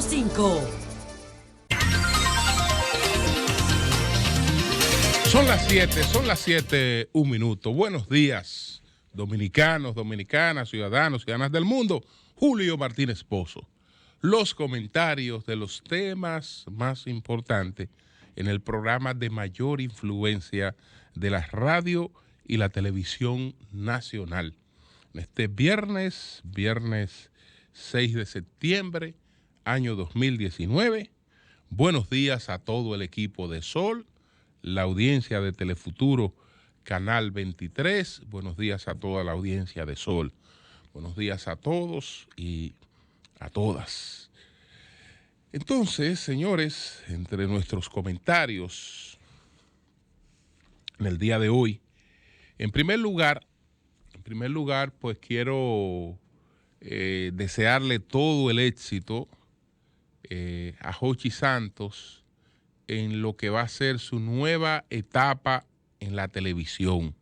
105. Son las 7, un minuto. Buenos días, dominicanos, dominicanas, ciudadanos, ciudadanas del mundo. Julio Martínez Pozo. Los comentarios de los temas más importantes en el programa de mayor influencia de la radio y la televisión nacional. En este viernes 6 de septiembre, año 2019. Buenos días a todo el equipo de Sol, la audiencia de Telefuturo, Canal 23. Buenos días a toda la audiencia de Sol. Buenos días a todos y a todas. Entonces, señores, entre nuestros comentarios en el día de hoy, en primer lugar, pues quiero desearle todo el éxito a Jochi Santos en lo que va a ser su nueva etapa en la televisión.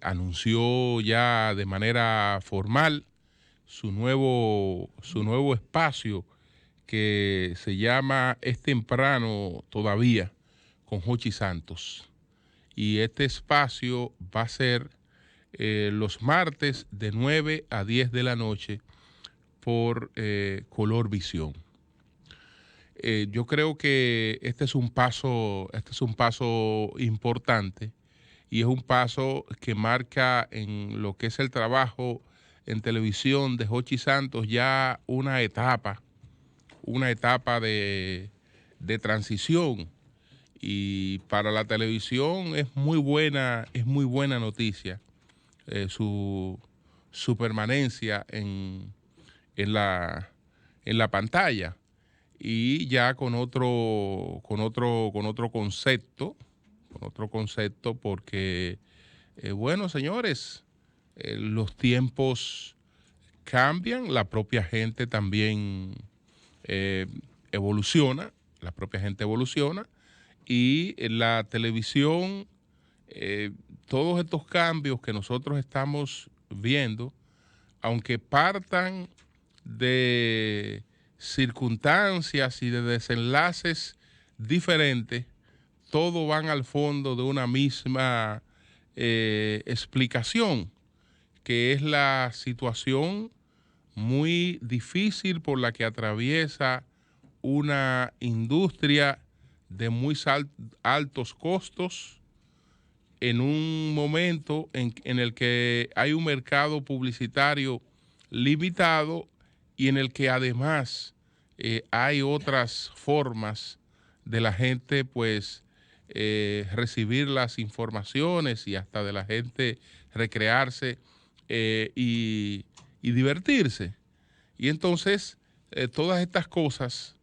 Anunció ya de manera formal su nuevo espacio que se llama Es Temprano Todavía con Jochi Santos. Y este espacio va a ser los martes de 9 a 10 de la noche por Color Visión. Yo creo que este es un paso importante y es un paso que marca en lo que es el trabajo en televisión de Jochi Santos ya una etapa de transición, y para la televisión es muy buena noticia su permanencia en la pantalla, y ya con otro concepto, porque bueno, señores, los tiempos cambian, la propia gente también evoluciona, y en la televisión todos estos cambios que nosotros estamos viendo, aunque partan de circunstancias y de desenlaces diferentes, todos van al fondo de una misma explicación, que es la situación muy difícil por la que atraviesa una industria de muy altos costos en un momento en el que hay un mercado publicitario limitado y en el que además hay otras formas de la gente pues recibir las informaciones y hasta de la gente recrearse y divertirse. Y entonces todas estas cosas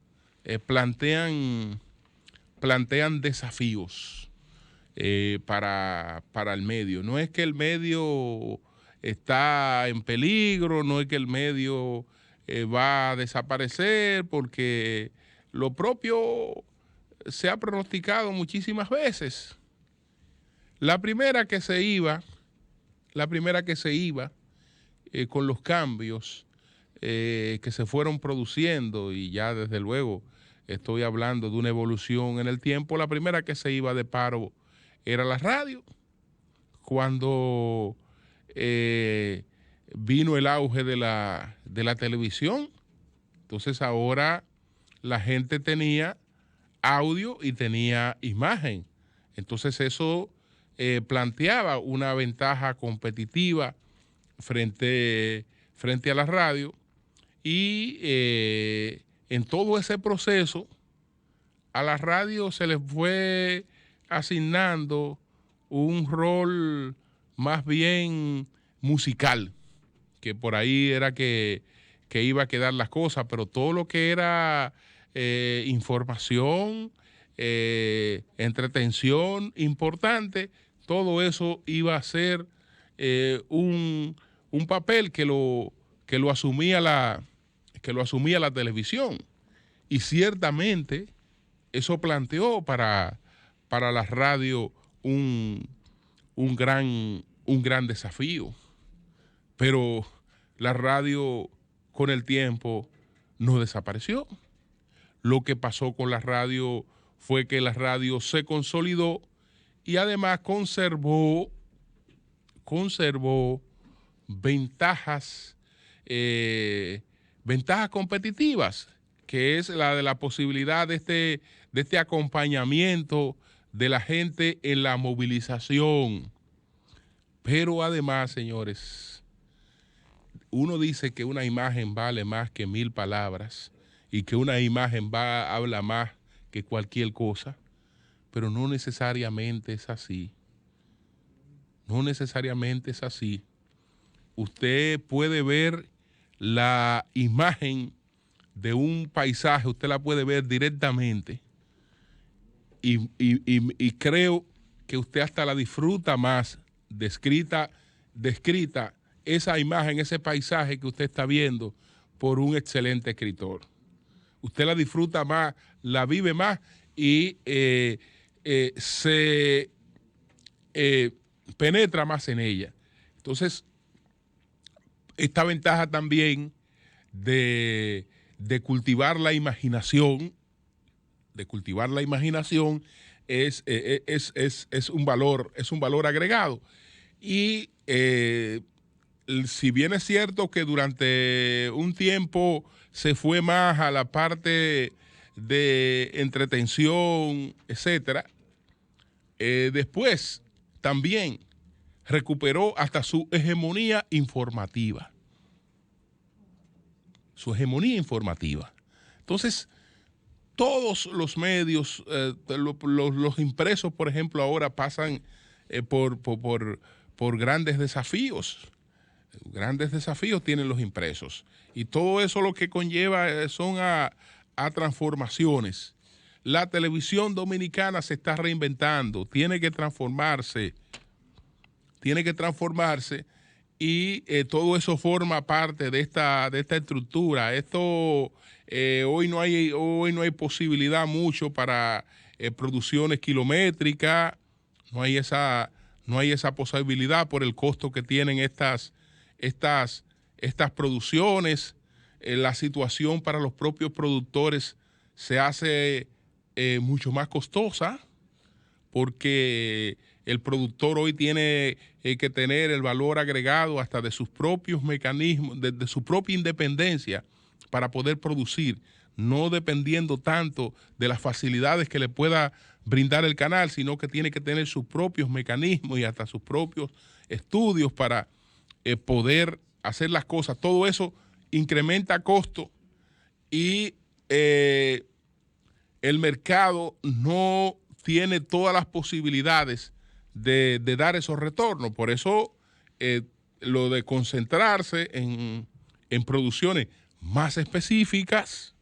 plantean desafíos para el medio. No es que el medio está en peligro, no es que el medio va a desaparecer, porque lo propio se ha pronosticado muchísimas veces. La primera que se iba con los cambios que se fueron produciendo, y ya desde luego estoy hablando de una evolución en el tiempo, la primera que se iba de paro era la radio. Cuando vino el auge de la televisión, entonces ahora la gente tenía audio y tenía imagen. Entonces eso planteaba una ventaja competitiva frente a la radio, y en todo ese proceso a la radio se les fue asignando un rol más bien musical, que por ahí era que iba a quedar las cosas, pero todo lo que era información, entretención importante, todo eso iba a ser un papel que lo asumía la televisión. Y ciertamente eso planteó para la radio un gran desafío. Pero la radio con el tiempo no desapareció. Lo que pasó con la radio fue que la radio se consolidó y además conservó ventajas, ventajas competitivas, que es la de la posibilidad de este acompañamiento de la gente en la movilización. Pero además, señores, uno dice que una imagen vale más que 1000 palabras y que una imagen habla más que cualquier cosa, pero no necesariamente es así. No necesariamente es así. Usted puede ver la imagen de un paisaje, usted la puede ver directamente y creo que usted hasta la disfruta más descrita esa imagen, ese paisaje que usted está viendo por un excelente escritor. Usted la disfruta más, la vive más y se penetra más en ella. Entonces, esta ventaja también de cultivar la imaginación, es un valor agregado. Y si bien es cierto que durante un tiempo se fue más a la parte de entretención, etcétera, después también recuperó hasta su hegemonía informativa. Entonces, todos los medios, los impresos, por ejemplo, ahora pasan por grandes desafíos. Grandes desafíos tienen los impresos. Y todo eso lo que conlleva son a transformaciones. La televisión dominicana se está reinventando, tiene que transformarse y todo eso forma parte de esta estructura. Esto hoy no hay posibilidad mucho para producciones kilométricas, no hay esa posibilidad por el costo que tienen estas producciones. La situación para los propios productores se hace mucho más costosa, porque el productor hoy tiene que tener el valor agregado hasta de sus propios mecanismos, de su propia independencia para poder producir, no dependiendo tanto de las facilidades que le pueda brindar el canal, sino que tiene que tener sus propios mecanismos y hasta sus propios estudios para poder hacer las cosas. Todo eso incrementa costo y el mercado no tiene todas las posibilidades de dar esos retornos. Por eso lo de concentrarse en producciones más específicas,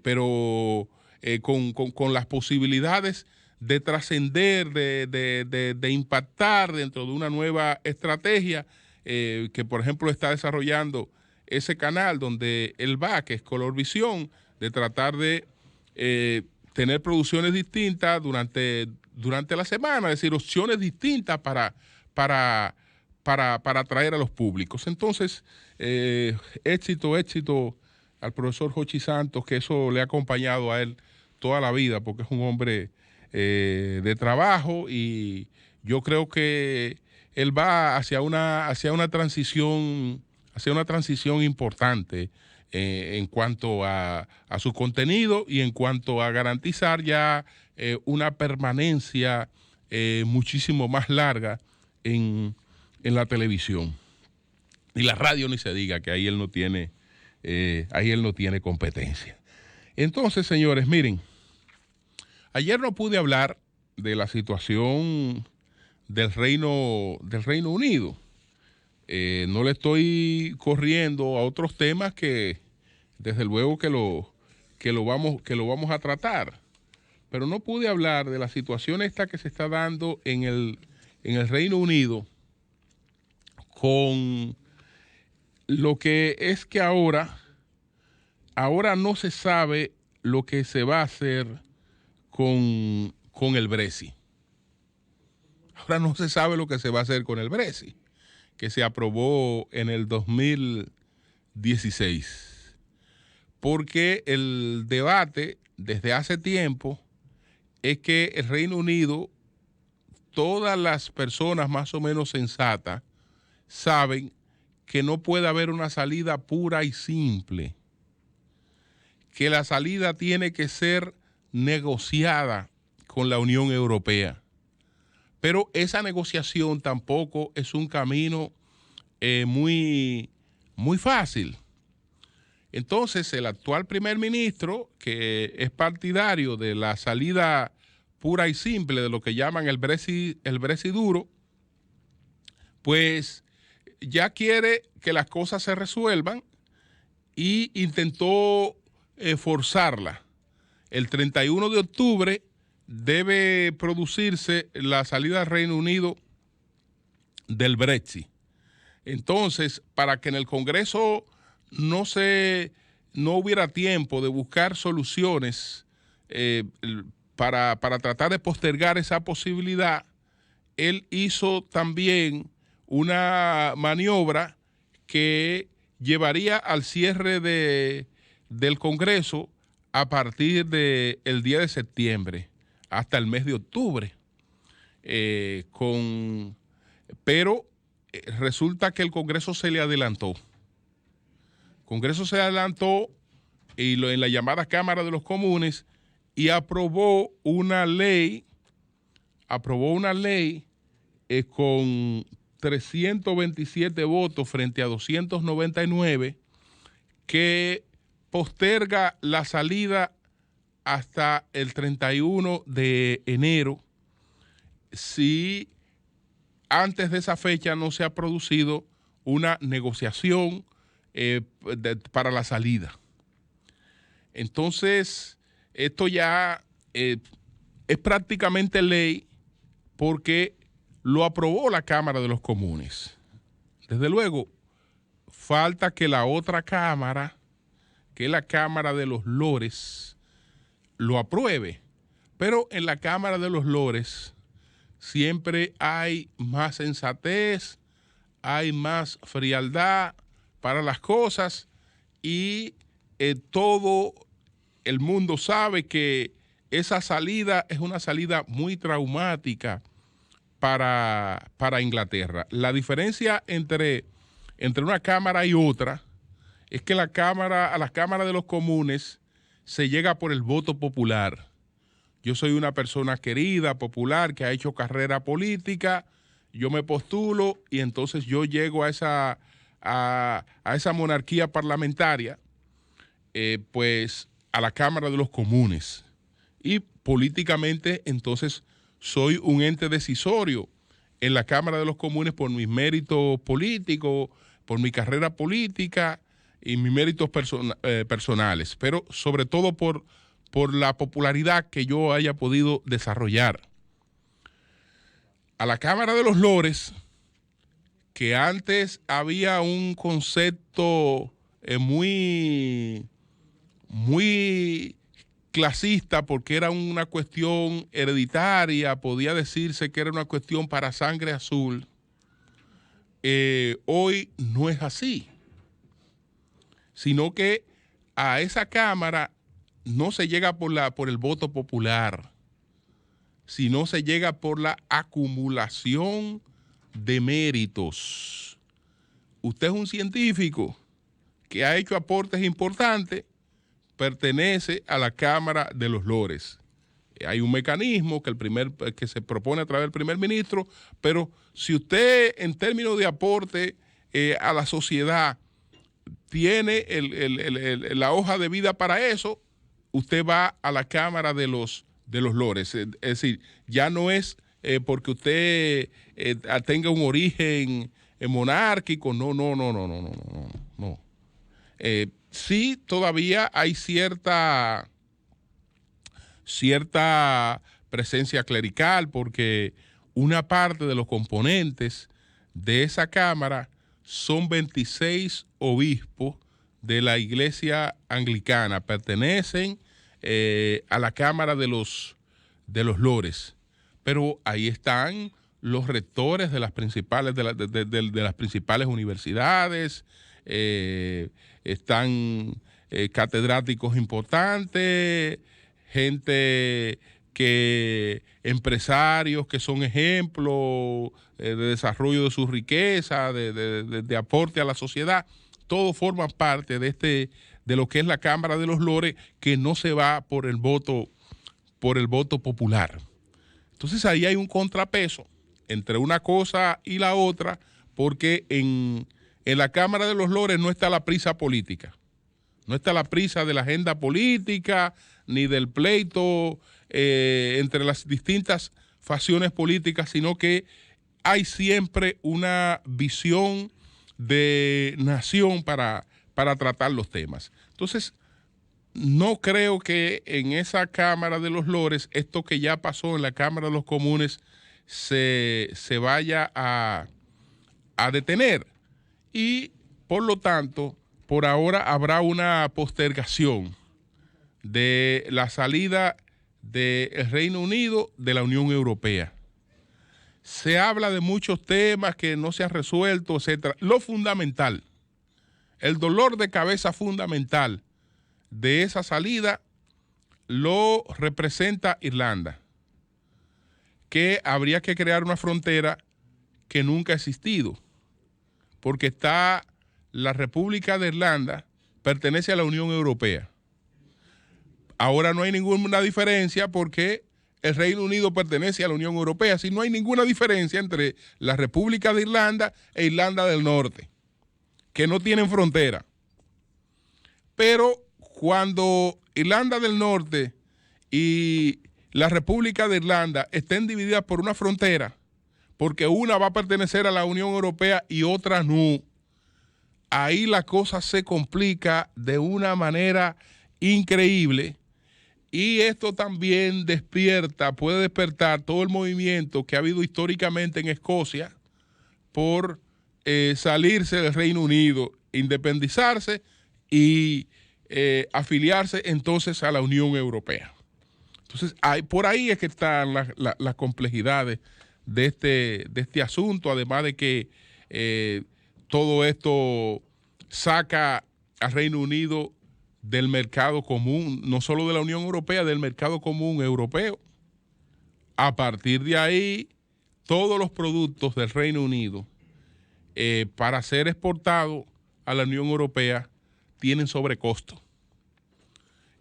pero con las posibilidades de trascender, de impactar dentro de una nueva estrategia que, por ejemplo, está desarrollando ese canal donde él va, que es Colorvisión, de tratar de tener producciones distintas durante la semana, es decir, opciones distintas para atraer a los públicos. Entonces, éxito al profesor Jochi Santos, que eso le ha acompañado a él toda la vida, porque es un hombre de trabajo, y yo creo que él va hacia una transición importante en cuanto a su contenido y en cuanto a garantizar ya una permanencia muchísimo más larga en la televisión. Y la radio ni se diga, que ahí él no tiene competencia. Entonces, señores, miren, ayer no pude hablar de la situación del Reino Unido. No le estoy corriendo a otros temas que desde luego que lo vamos a tratar, pero no pude hablar de la situación esta que se está dando en el Reino Unido, con lo que es que ahora no se sabe lo que se va a hacer con el Brexit. Ahora no se sabe lo que se va a hacer con el Brexit, que se aprobó en el XVI. Porque el debate desde hace tiempo es que el Reino Unido, todas las personas más o menos sensatas saben que no puede haber una salida pura y simple, que la salida tiene que ser negociada con la Unión Europea. Pero esa negociación tampoco es un camino muy fácil. Entonces, el actual primer ministro, que es partidario de la salida pura y simple de lo que llaman el Brexit duro, pues ya quiere que las cosas se resuelvan y intentó forzarla. El 31 de octubre debe producirse la salida del Reino Unido del Brexit. Entonces, para que en el Congreso no hubiera tiempo de buscar soluciones para tratar de postergar esa posibilidad, él hizo también una maniobra que llevaría al cierre del Congreso a partir del 10 de septiembre hasta el mes de octubre. Pero resulta que el Congreso se le adelantó. El Congreso se adelantó en la llamada Cámara de los Comunes y aprobó una ley con 327 votos frente a 299 que posterga la salida hasta el 31 de enero si antes de esa fecha no se ha producido una negociación para la salida. Entonces, esto ya es prácticamente ley porque lo aprobó la Cámara de los Comunes. Desde luego, falta que la otra Cámara, que es la Cámara de los Lores, lo apruebe. Pero en la Cámara de los Lores siempre hay más sensatez, hay más frialdad para las cosas y todo el mundo sabe que esa salida es una salida muy traumática para Inglaterra. La diferencia entre una cámara y otra es que a la Cámara de los Comunes se llega por el voto popular. Yo soy una persona querida, popular, que ha hecho carrera política, yo me postulo y entonces yo llego a esa monarquía parlamentaria, pues a la Cámara de los Comunes. Y políticamente entonces soy un ente decisorio en la Cámara de los Comunes por mis méritos políticos, por mi carrera política y mis méritos personales, pero sobre todo por la popularidad que yo haya podido desarrollar. A la Cámara de los Lores, que antes había un concepto muy clasista porque era una cuestión hereditaria, podía decirse que era una cuestión para sangre azul, hoy no es así, sino que a esa Cámara no se llega por el voto popular, sino se llega por la acumulación de méritos. Usted es un científico que ha hecho aportes importantes, pertenece a la Cámara de los Lores. Hay un mecanismo que se propone a través del primer ministro, pero si usted en términos de aporte a la sociedad tiene la hoja de vida para eso, usted va a la Cámara de los Lores. Es decir, ya no es porque usted tenga un origen monárquico, no. Sí, todavía hay cierta presencia clerical porque una parte de los componentes de esa Cámara son 26 obispos de la Iglesia Anglicana, pertenecen a la Cámara de los Lores, pero ahí están los rectores de las principales universidades, están catedráticos importantes, gente empresarios que son ejemplos de desarrollo de su riqueza, de aporte a la sociedad. Todo forma parte de lo que es la Cámara de los Lores, que no se va por el voto popular. Entonces ahí hay un contrapeso entre una cosa y la otra, porque en la Cámara de los Lores no está la prisa política, no está la prisa de la agenda política, ni del pleito entre las distintas facciones políticas, sino que hay siempre una visión de nación para tratar los temas. Entonces, no creo que en esa Cámara de los Lores, esto que ya pasó en la Cámara de los Comunes, se vaya a detener. Y, por lo tanto, por ahora habrá una postergación de la salida del Reino Unido de la Unión Europea. Se habla de muchos temas que no se han resuelto, etcétera. Lo fundamental, el dolor de cabeza fundamental de esa salida lo representa Irlanda, que habría que crear una frontera que nunca ha existido, porque está la República de Irlanda, pertenece a la Unión Europea. Ahora no hay ninguna diferencia porque el Reino Unido pertenece a la Unión Europea. Así no hay ninguna diferencia entre la República de Irlanda e Irlanda del Norte, que no tienen frontera. Pero cuando Irlanda del Norte y la República de Irlanda estén divididas por una frontera, porque una va a pertenecer a la Unión Europea y otra no, ahí la cosa se complica de una manera increíble. Y esto también puede despertar todo el movimiento que ha habido históricamente en Escocia por salirse del Reino Unido, independizarse y afiliarse entonces a la Unión Europea. Entonces, por ahí es que están las complejidades de este asunto, además de que todo esto saca al Reino Unido del mercado común, no solo de la Unión Europea, del mercado común europeo. A partir de ahí, todos los productos del Reino Unido para ser exportados a la Unión Europea tienen sobrecosto.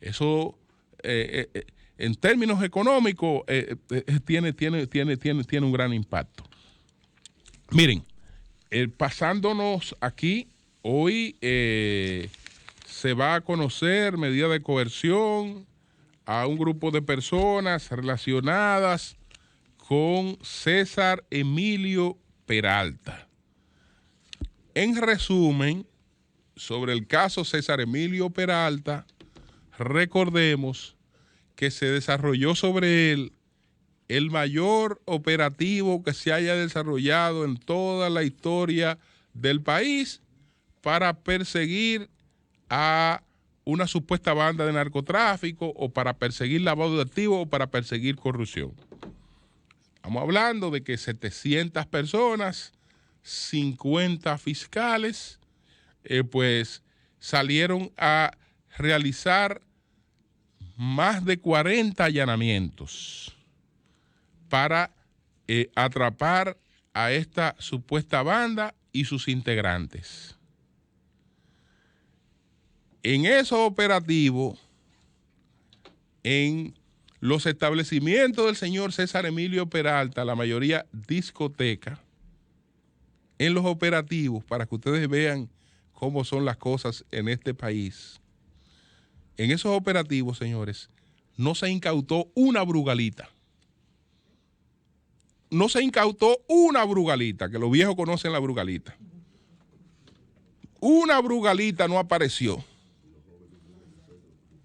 Eso, en términos económicos, tiene un gran impacto. Miren, pasándonos aquí, hoy se va a conocer medida de coerción a un grupo de personas relacionadas con César Emilio Peralta. En resumen, sobre el caso César Emilio Peralta, recordemos que se desarrolló sobre él el mayor operativo que se haya desarrollado en toda la historia del país para perseguir a una supuesta banda de narcotráfico, o para perseguir lavado de activos, o para perseguir corrupción. Estamos hablando de que 700 personas, 50 fiscales, pues salieron a realizar más de 40 allanamientos para atrapar a esta supuesta banda y sus integrantes. En esos operativos, en los establecimientos del señor César Emilio Peralta, la mayoría discoteca, en los operativos, para que ustedes vean cómo son las cosas en este país, en esos operativos, señores, no se incautó una brugalita. No se incautó una brugalita, que los viejos conocen la brugalita. Una brugalita no apareció.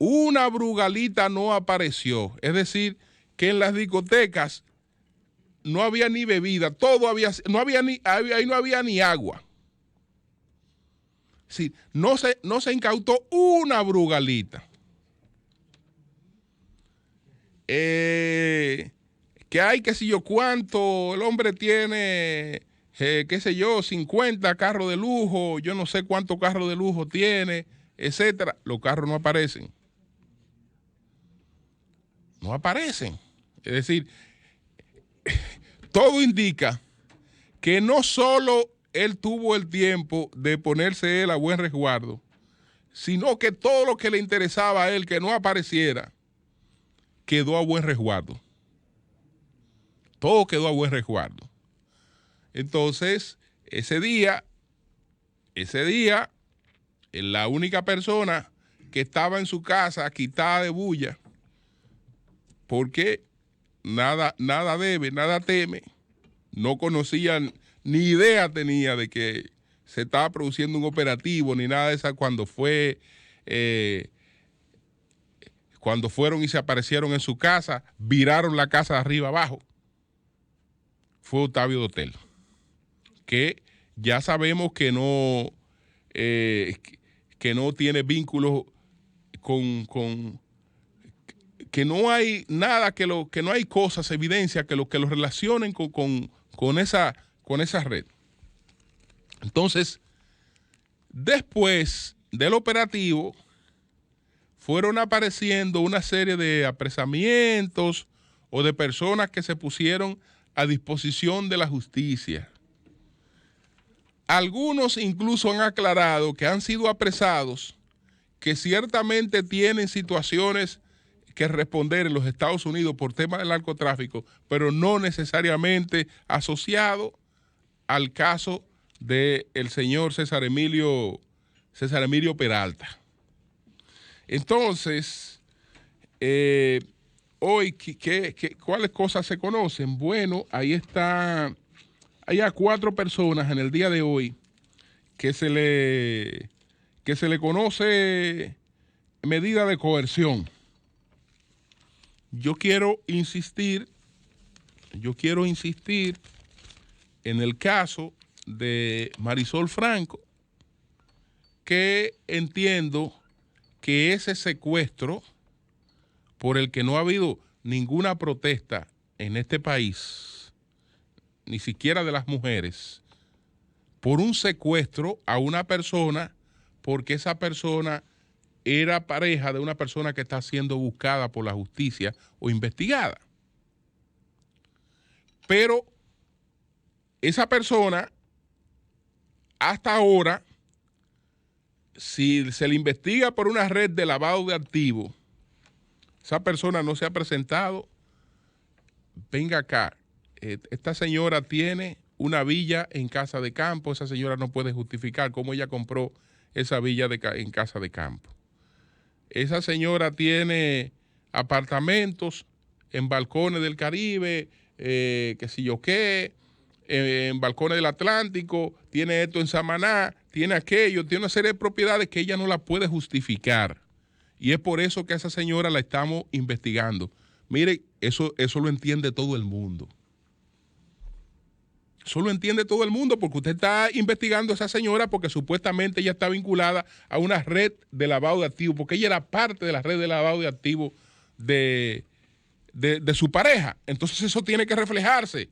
Una brugalita no apareció. Es decir, que en las discotecas no había ni bebida, ahí no había ni agua. Sí, no se incautó una brugalita. Que hay que si yo cuánto, el hombre tiene qué sé yo, 50 carros de lujo, yo no sé cuántos carros de lujo tiene, etcétera. Los carros no aparecen. No aparecen. Es decir, todo indica que no solo él tuvo el tiempo de ponerse él a buen resguardo, sino que todo lo que le interesaba a él que no apareciera, quedó a buen resguardo. Todo quedó a buen resguardo. Entonces, ese día, la única persona que estaba en su casa quitada de bulla, porque nada debe, nada teme, no conocían, ni idea tenía de que se estaba produciendo un operativo, ni nada de eso, cuando fueron y se aparecieron en su casa, viraron la casa de arriba abajo. Fue Octavio Dotel, que ya sabemos que no tiene vínculos que no hay nada, que no hay cosas, evidencia que lo relacionen con esa red. Entonces, después del operativo, fueron apareciendo una serie de apresamientos o de personas que se pusieron a disposición de la justicia. Algunos incluso han aclarado que han sido apresados, que ciertamente tienen situaciones que responder en los Estados Unidos por temas del narcotráfico, pero no necesariamente asociado al caso del señor César Emilio Peralta. Entonces, hoy, ¿cuáles cosas se conocen? Bueno, hay a 4 personas en el día de hoy que se le conoce medida de coerción. Yo quiero insistir en el caso de Marisol Franco, que entiendo que ese secuestro, por el que no ha habido ninguna protesta en este país, ni siquiera de las mujeres, por un secuestro a una persona, porque esa persona era pareja de una persona que está siendo buscada por la justicia o investigada. Pero esa persona, hasta ahora, si se le investiga por una red de lavado de activos, esa persona no se ha presentado. Venga acá, esta señora tiene una villa en Casa de Campo, esa señora no puede justificar cómo ella compró esa villa en Casa de Campo. Esa señora tiene apartamentos en balcones del Caribe, qué sé yo qué, en balcones del Atlántico, tiene esto en Samaná, tiene aquello, tiene una serie de propiedades que ella no la puede justificar. Y es por eso que a esa señora la estamos investigando. Mire, eso lo entiende todo el mundo. Eso lo entiende todo el mundo porque usted está investigando a esa señora porque supuestamente ella está vinculada a una red de lavado de activos, porque ella era parte de la red de lavado de activos de su pareja. Entonces eso tiene que reflejarse.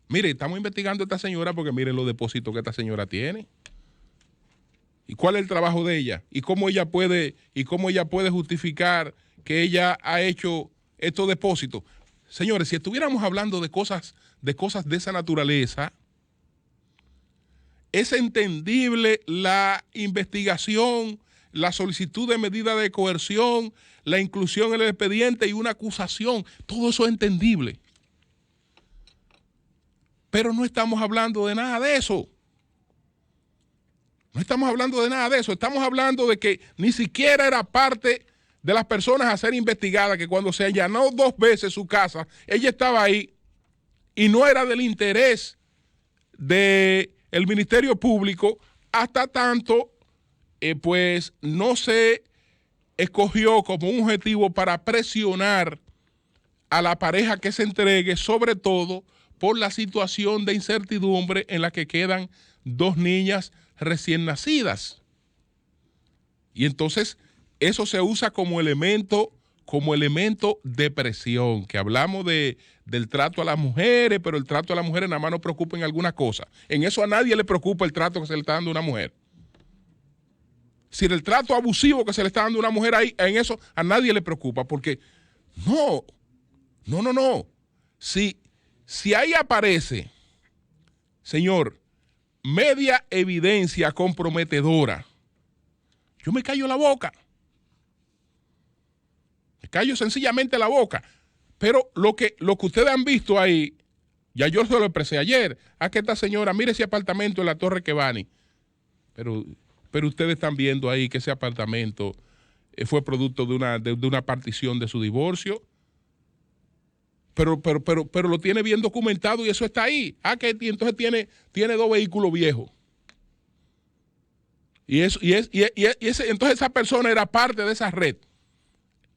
Mire, estamos investigando a esta señora porque miren los depósitos que esta señora tiene. ¿Y cuál es el trabajo de ella? ¿Y cómo ella puede justificar que ella ha hecho estos depósitos? Señores, si estuviéramos hablando de cosas de esa naturaleza, es entendible la investigación, la solicitud de medida de coerción, la inclusión en el expediente y una acusación. Todo eso es entendible. Pero no estamos hablando de nada de eso. No estamos hablando de nada de eso. Estamos hablando de que ni siquiera era parte de las personas a ser investigadas, que cuando se allanó 2 veces su casa, ella estaba ahí y no era del interés del Ministerio Público hasta tanto, pues no se escogió como un objetivo para presionar a la pareja que se entregue, sobre todo por la situación de incertidumbre en la que quedan 2 niñas recién nacidas. Y entonces eso se usa como elemento de presión, que hablamos de del trato a las mujeres, pero el trato a las mujeres nada más nos preocupa en alguna cosa. En eso a nadie le preocupa el trato que se le está dando a una mujer. Si el trato abusivo que se le está dando a una mujer ahí, en eso a nadie le preocupa, porque no. Si ahí aparece, señor, media evidencia comprometedora, yo me callo la boca. Me callo sencillamente la boca. Pero lo que ustedes han visto ahí, ya yo se lo expresé ayer, a que esta señora, mire ese apartamento en la Torre Quevani. Pero ustedes están viendo ahí que ese apartamento fue producto de una partición de su divorcio. Pero lo tiene bien documentado y eso está ahí. Que entonces tiene 2 vehículos viejos. Entonces esa persona era parte de esa red.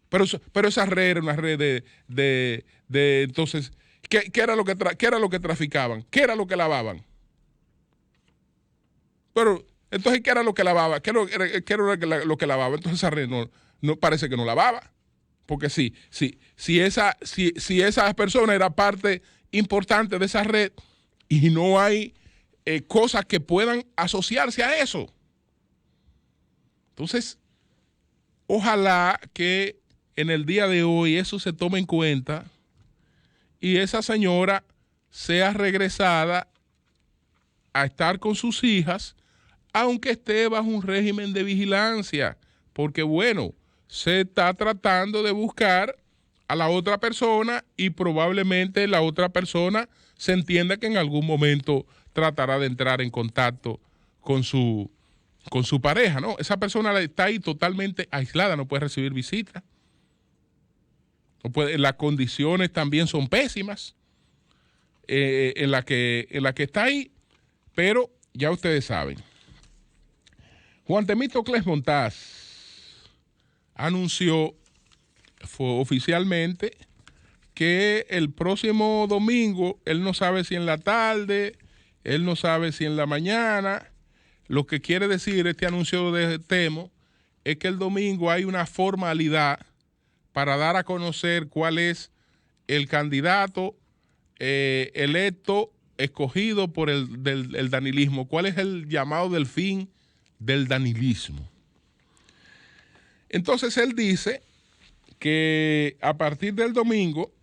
Pero esa red era una red de entonces, ¿qué era lo que traficaban? ¿Qué era lo que lavaban? Pero entonces, ¿qué era lo que lavaba? ¿Qué era lo que lavaba? Entonces esa red no parece que no lavaba. Porque si esa persona era parte importante de esa red y no hay cosas que puedan asociarse a eso. Entonces, ojalá que en el día de hoy eso se tome en cuenta y esa señora sea regresada a estar con sus hijas, aunque esté bajo un régimen de vigilancia, porque bueno, se está tratando de buscar a la otra persona y probablemente la otra persona se entienda que en algún momento tratará de entrar en contacto con su pareja, ¿no? Esa persona está ahí totalmente aislada, no puede recibir visitas. Las condiciones también son pésimas en la que está ahí, pero ya ustedes saben. Juan Temístocles Montaz anunció oficialmente que el próximo domingo, él no sabe si en la tarde, él no sabe si en la mañana. Lo que quiere decir este anuncio de Temo es que el domingo hay una formalidad para dar a conocer cuál es el candidato electo, escogido por el danilismo, cuál es el llamado delfín del danilismo. Entonces él dice que a partir del domingo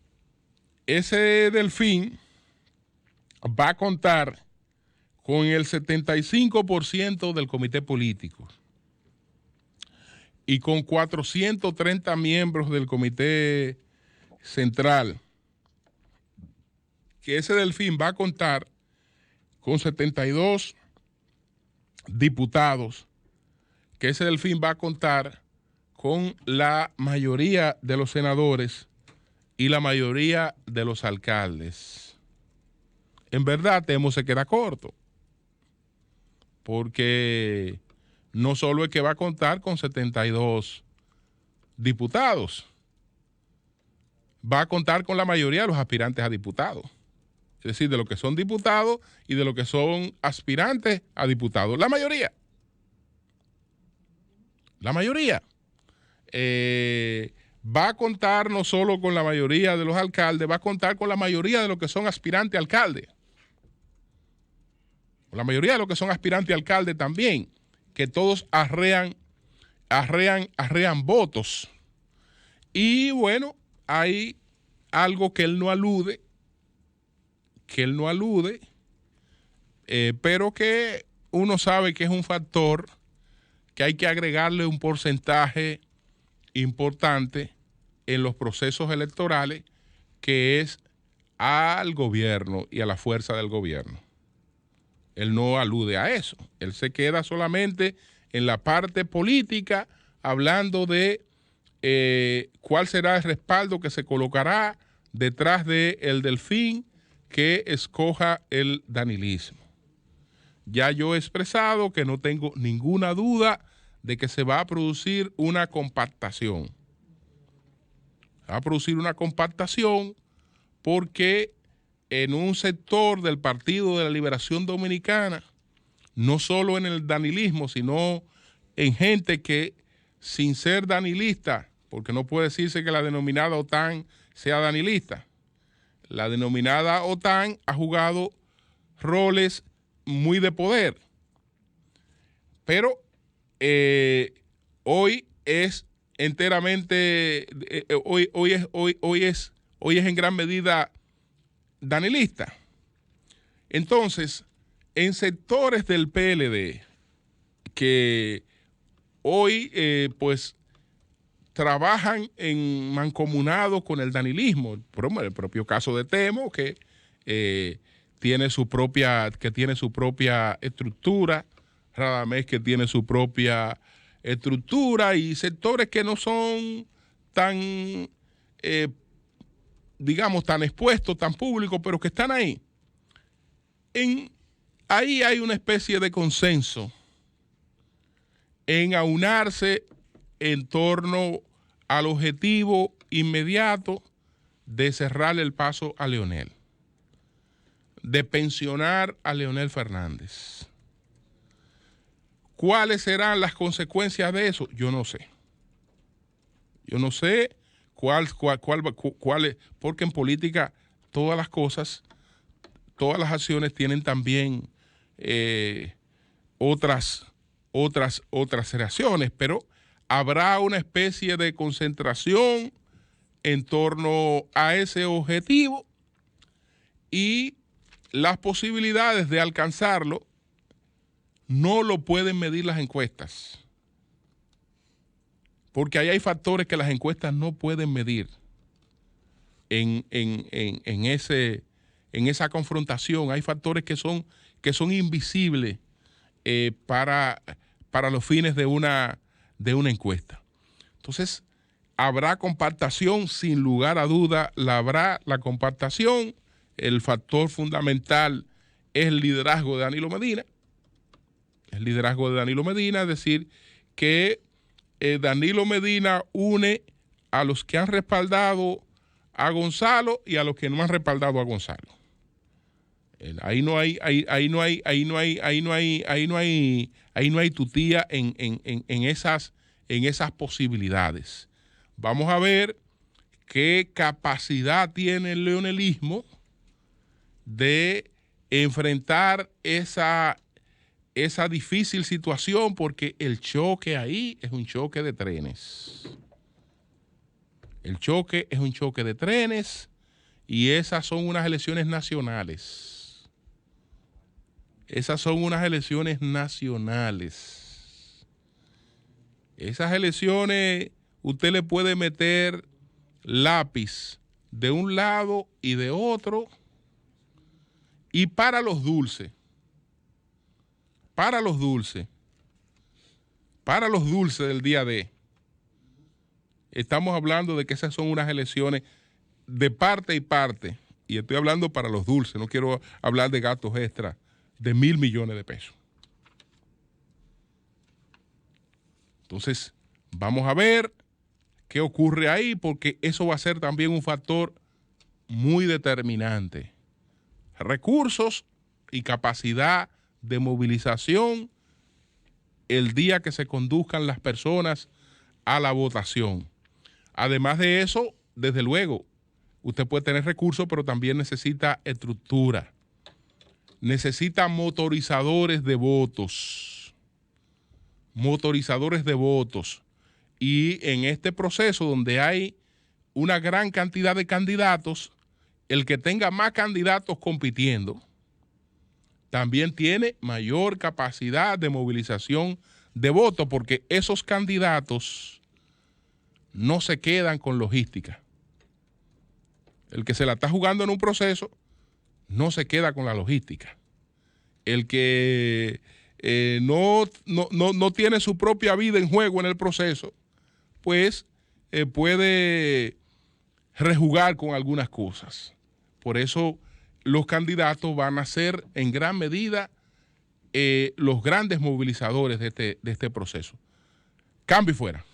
ese delfín va a contar con el 75% del comité político y con 430 miembros del comité central, que ese delfín va a contar con 72 diputados, que ese delfín va a contar con la mayoría de los senadores y la mayoría de los alcaldes. En verdad, Temo se queda corto, porque no solo es que va a contar con 72 diputados, va a contar con la mayoría de los aspirantes a diputados. Es decir, de los que son diputados y de los que son aspirantes a diputados. La mayoría. Va a contar no solo con la mayoría de los alcaldes, va a contar con la mayoría de los que son aspirantes a alcalde. Con la mayoría de los que son aspirantes a alcalde también, que todos arrean votos. Y bueno, hay algo que él no alude, pero que uno sabe que es un factor que hay que agregarle un porcentaje importante en los procesos electorales, que es al gobierno y a la fuerza del gobierno. Él no alude a eso, él se queda solamente en la parte política, hablando de cuál será el respaldo que se colocará detrás del delfín que escoja el danilismo. Ya yo he expresado que no tengo ninguna duda de que se va a producir una compactación. Va a producir una compactación porque en un sector del Partido de la Liberación Dominicana, no solo en el danilismo, sino en gente que sin ser danilista, porque no puede decirse que la denominada OTAN sea danilista, La denominada OTAN ha jugado roles muy de poder, pero hoy es enteramente, hoy es en gran medida danilista. Entonces, en sectores del PLD que hoy pues trabajan en mancomunado con el danilismo, el propio caso de Temo, que tiene su propia estructura, Radamés, que tiene su propia estructura, y sectores que no son tan digamos tan expuestos, tan públicos, pero que están ahí. Ahí hay una especie de consenso en aunarse en torno al objetivo inmediato de cerrarle el paso a Leonel, de pensionar a Leonel Fernández. ¿Cuáles serán las consecuencias de eso? Yo no sé. Yo no sé cuál es, porque en política todas las cosas, todas las acciones tienen también otras reacciones, pero habrá una especie de concentración en torno a ese objetivo, y las posibilidades de alcanzarlo no lo pueden medir las encuestas, porque ahí hay factores que las encuestas no pueden medir en esa confrontación. Hay factores que son invisibles para los fines de una encuesta. Entonces, habrá compactación, sin lugar a duda, habrá la compactación. El factor fundamental es el liderazgo de Danilo Medina. El liderazgo de Danilo Medina, es decir, que Danilo Medina une a los que han respaldado a Gonzalo y a los que no han respaldado a Gonzalo. Ahí no hay tutía en esas posibilidades. Vamos a ver qué capacidad tiene el leonelismo de enfrentar esa difícil situación, porque el choque ahí es un choque de trenes. El choque es un choque de trenes, y esas son unas elecciones nacionales. Esas son unas elecciones nacionales. Esas elecciones usted le puede meter lápiz de un lado y de otro, y para los dulces del día D, estamos hablando de que esas son unas elecciones de parte y parte, y estoy hablando para los dulces, no quiero hablar de gastos extra de 1.000 millones de pesos. Entonces, vamos a ver qué ocurre ahí, porque eso va a ser también un factor muy determinante. Recursos y capacidad de movilización el día que se conduzcan las personas a la votación. Además de eso, desde luego, usted puede tener recursos, pero también necesita estructura. Necesita motorizadores de votos. Motorizadores de votos. Y en este proceso donde hay una gran cantidad de candidatos, el que tenga más candidatos compitiendo también tiene mayor capacidad de movilización de votos, porque esos candidatos no se quedan con logística. El que se la está jugando en un proceso no se queda con la logística. El que no tiene su propia vida en juego en el proceso, pues puede rejugar con algunas cosas. Por eso los candidatos van a ser en gran medida los grandes movilizadores de este proceso. Cambio y fuera.